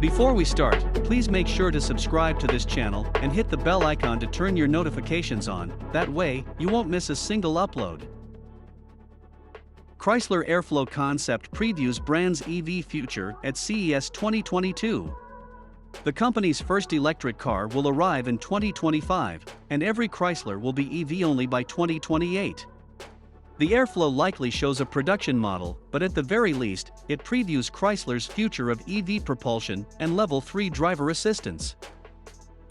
Before we start, please make sure to subscribe to this channel and hit the bell icon to turn your notifications on, that way, you won't miss a single upload. Chrysler Airflow Concept previews brand's EV future at CES 2022. The company's first electric car will arrive in 2025, and every Chrysler will be EV only by 2028. The Airflow likely shows a production model, but at the very least, it previews Chrysler's future of EV propulsion and Level 3 driver assistance.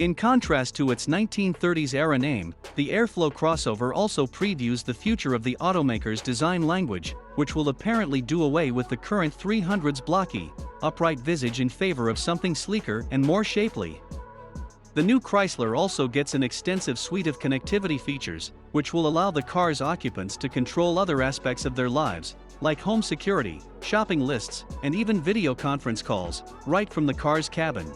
In contrast to its 1930s-era name, the Airflow crossover also previews the future of the automaker's design language, which will apparently do away with the current 300's blocky, upright visage in favor of something sleeker and more shapely. The new Chrysler also gets an extensive suite of connectivity features, which will allow the car's occupants to control other aspects of their lives, like home security, shopping lists, and even video conference calls, right from the car's cabin.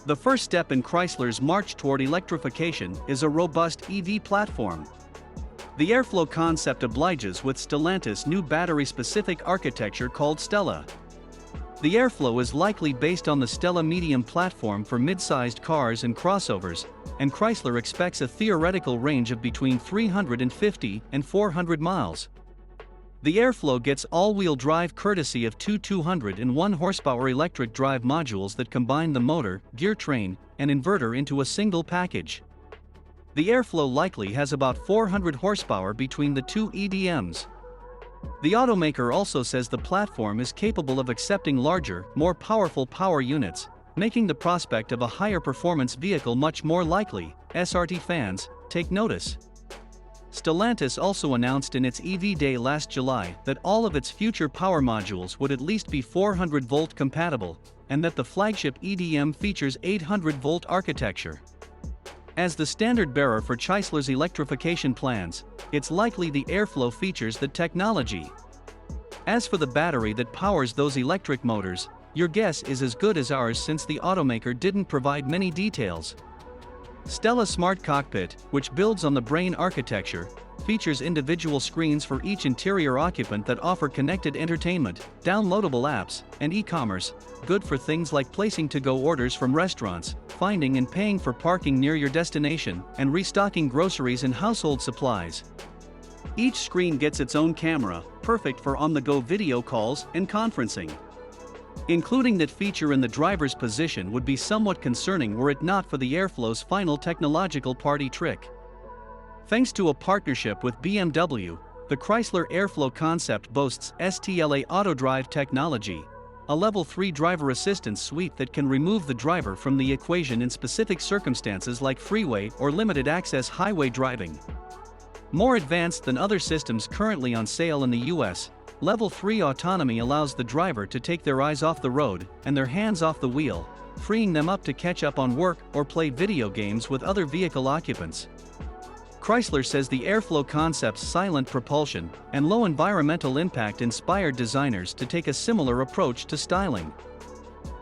The first step in Chrysler's march toward electrification is a robust EV platform. The Airflow concept obliges with Stellantis' new battery-specific architecture called Stella. The Airflow is likely based on the Stella medium platform for mid-sized cars and crossovers, and Chrysler expects a theoretical range of between 350 and 400 miles. The Airflow gets all-wheel drive courtesy of two 201 horsepower electric drive modules that combine the motor, gear train, and inverter into a single package. The Airflow likely has about 400 horsepower between the two EDMs. The automaker also says the platform is capable of accepting larger, more powerful power units, making the prospect of a higher performance vehicle much more likely. SRT fans, take notice. Stellantis also announced in its EV Day last July that all of its future power modules would at least be 400-volt compatible, and that the flagship EDM features 800-volt architecture. As the standard bearer for Chrysler's electrification plans, it's likely the Airflow features the technology. As for the battery that powers those electric motors, your guess is as good as ours since the automaker didn't provide many details. Stella Smart Cockpit, which builds on the Brain architecture, features individual screens for each interior occupant that offer connected entertainment, downloadable apps, and e-commerce, good for things like placing to-go orders from restaurants, finding and paying for parking near your destination, and restocking groceries and household supplies. Each screen gets its own camera, perfect for on-the-go video calls and conferencing. Including that feature in the driver's position would be somewhat concerning were it not for the Airflow's final technological party trick. Thanks to a partnership with BMW, the Chrysler Airflow concept boasts STLA AutoDrive technology, a Level 3 driver assistance suite that can remove the driver from the equation in specific circumstances like freeway or limited access highway driving. More advanced than other systems currently on sale in the US, Level 3 autonomy allows the driver to take their eyes off the road and their hands off the wheel, freeing them up to catch up on work or play video games with other vehicle occupants. Chrysler says the Airflow concept's silent propulsion and low environmental impact inspired designers to take a similar approach to styling.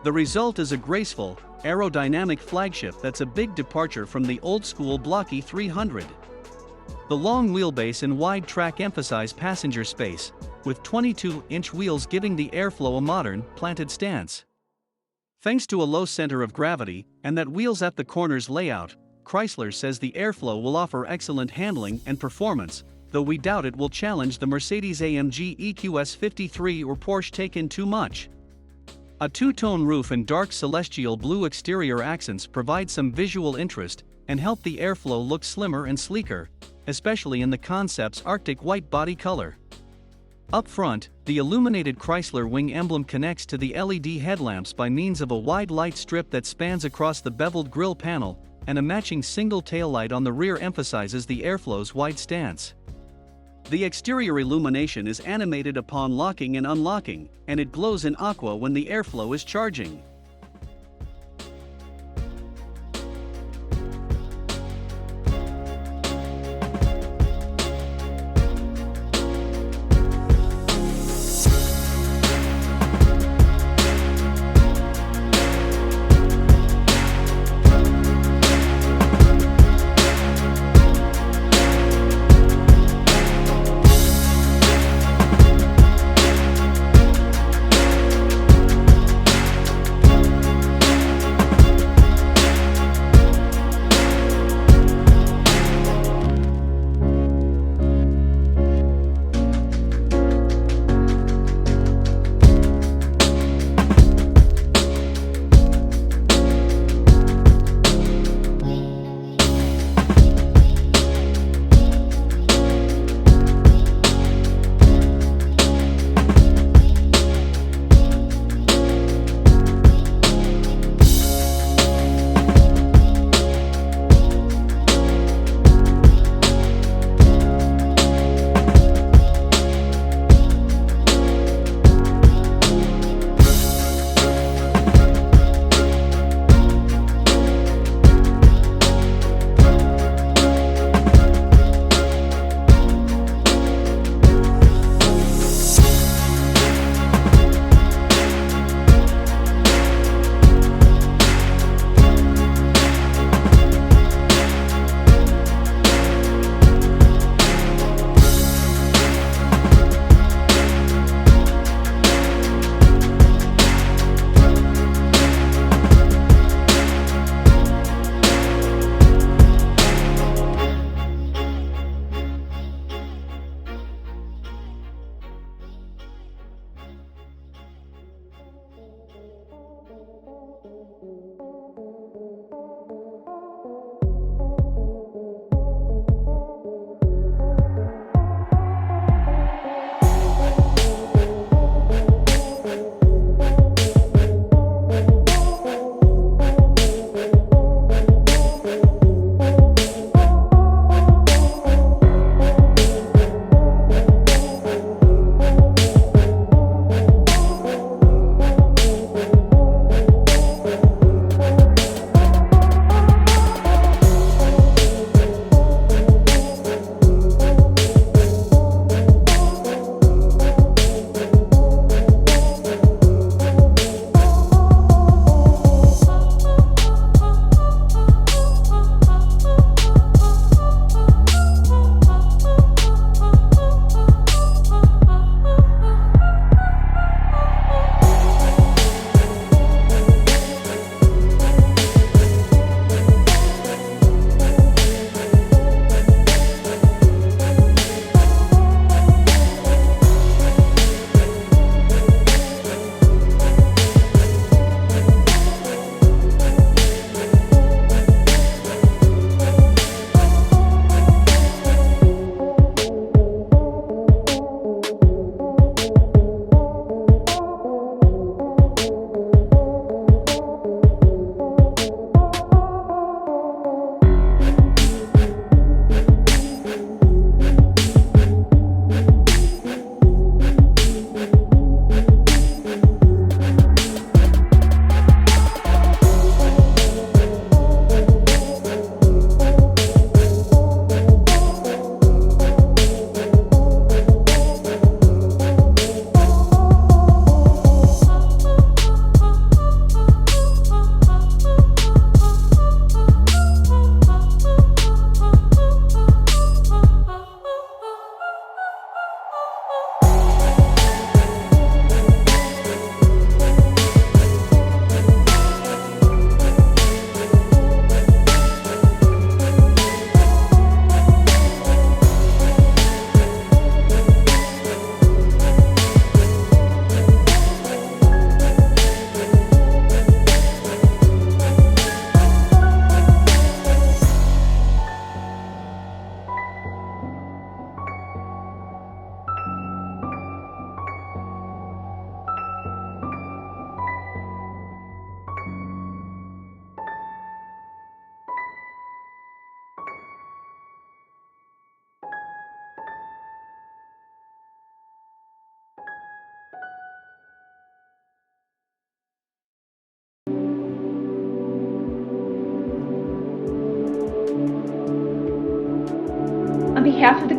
The result is a graceful, aerodynamic flagship that's a big departure from the old-school blocky 300. The long wheelbase and wide track emphasize passenger space, with 22-inch wheels giving the Airflow a modern, planted stance. Thanks to a low center of gravity and that wheels-at-the-corners layout, Chrysler says the Airflow will offer excellent handling and performance, though we doubt it will challenge the Mercedes-AMG EQS 53 or Porsche Taycan too much. A two-tone roof and dark celestial blue exterior accents provide some visual interest and help the Airflow look slimmer and sleeker, especially in the concept's Arctic white body color. Up front, the illuminated Chrysler wing emblem connects to the LED headlamps by means of a wide light strip that spans across the beveled grille panel, and a matching single taillight on the rear emphasizes the Airflow's wide stance. The exterior illumination is animated upon locking and unlocking, and it glows in aqua when the Airflow is charging.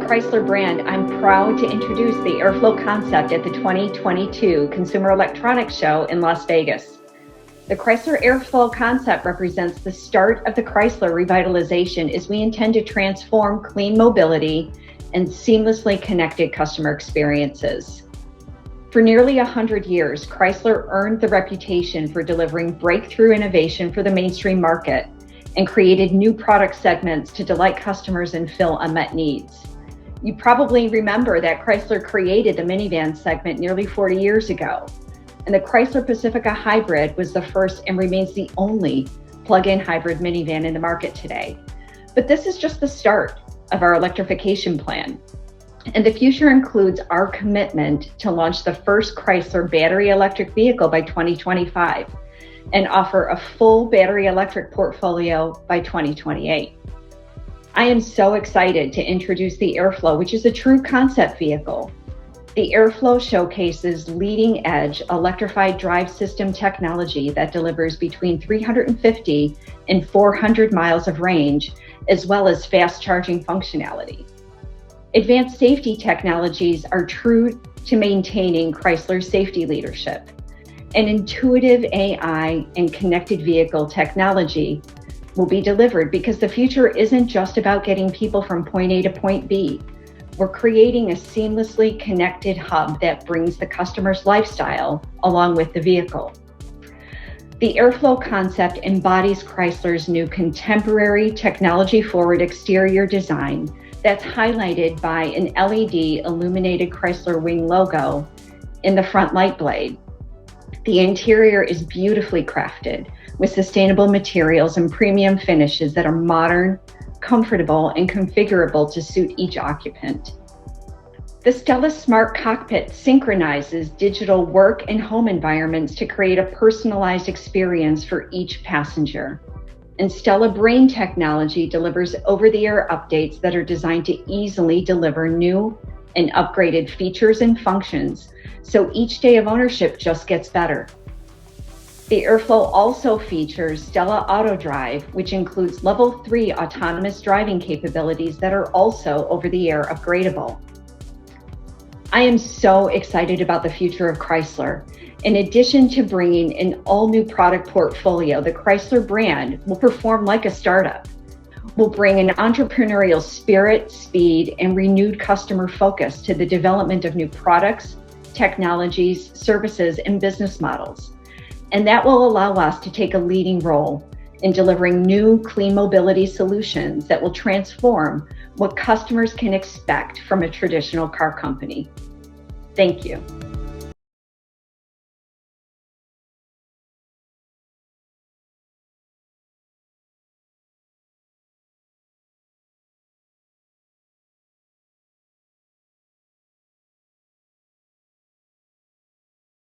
Chrysler brand, I'm proud to introduce the Airflow Concept at the 2022 Consumer Electronics Show in Las Vegas. The Chrysler Airflow Concept represents the start of the Chrysler revitalization as we intend to transform clean mobility and seamlessly connected customer experiences. For nearly 100 years, Chrysler earned the reputation for delivering breakthrough innovation for the mainstream market and created new product segments to delight customers and fill unmet needs. You probably remember that Chrysler created the minivan segment nearly 40 years ago, and the Chrysler Pacifica Hybrid was the first and remains the only plug-in hybrid minivan in the market today. But this is just the start of our electrification plan. And the future includes our commitment to launch the first Chrysler battery electric vehicle by 2025 and offer a full battery electric portfolio by 2028. I am so excited to introduce the Airflow, which is a true concept vehicle. The Airflow showcases leading-edge electrified drive system technology that delivers between 350 and 400 miles of range, as well as fast charging functionality. Advanced safety technologies are true to maintaining Chrysler's safety leadership. An intuitive AI and connected vehicle technology will be delivered because the future isn't just about getting people from point A to point B. We're creating a seamlessly connected hub that brings the customer's lifestyle along with the vehicle. The Airflow concept embodies Chrysler's new contemporary technology-forward exterior design that's highlighted by an LED-illuminated Chrysler wing logo in the front light blade. The interior is beautifully crafted with sustainable materials and premium finishes that are modern, comfortable, and configurable to suit each occupant. The Stella Smart Cockpit synchronizes digital work and home environments to create a personalized experience for each passenger. And Stella Brain technology delivers over-the-air updates that are designed to easily deliver new and upgraded features and functions, so each day of ownership just gets better. The Airflow also features Stella Auto Drive, which includes Level 3 autonomous driving capabilities that are also over-the-air upgradable. I am so excited about the future of Chrysler. In addition to bringing an all-new product portfolio, the Chrysler brand will perform like a startup. We'll bring an entrepreneurial spirit, speed, and renewed customer focus to the development of new products, technologies, services, and business models. And that will allow us to take a leading role in delivering new clean mobility solutions that will transform what customers can expect from a traditional car company. Thank you.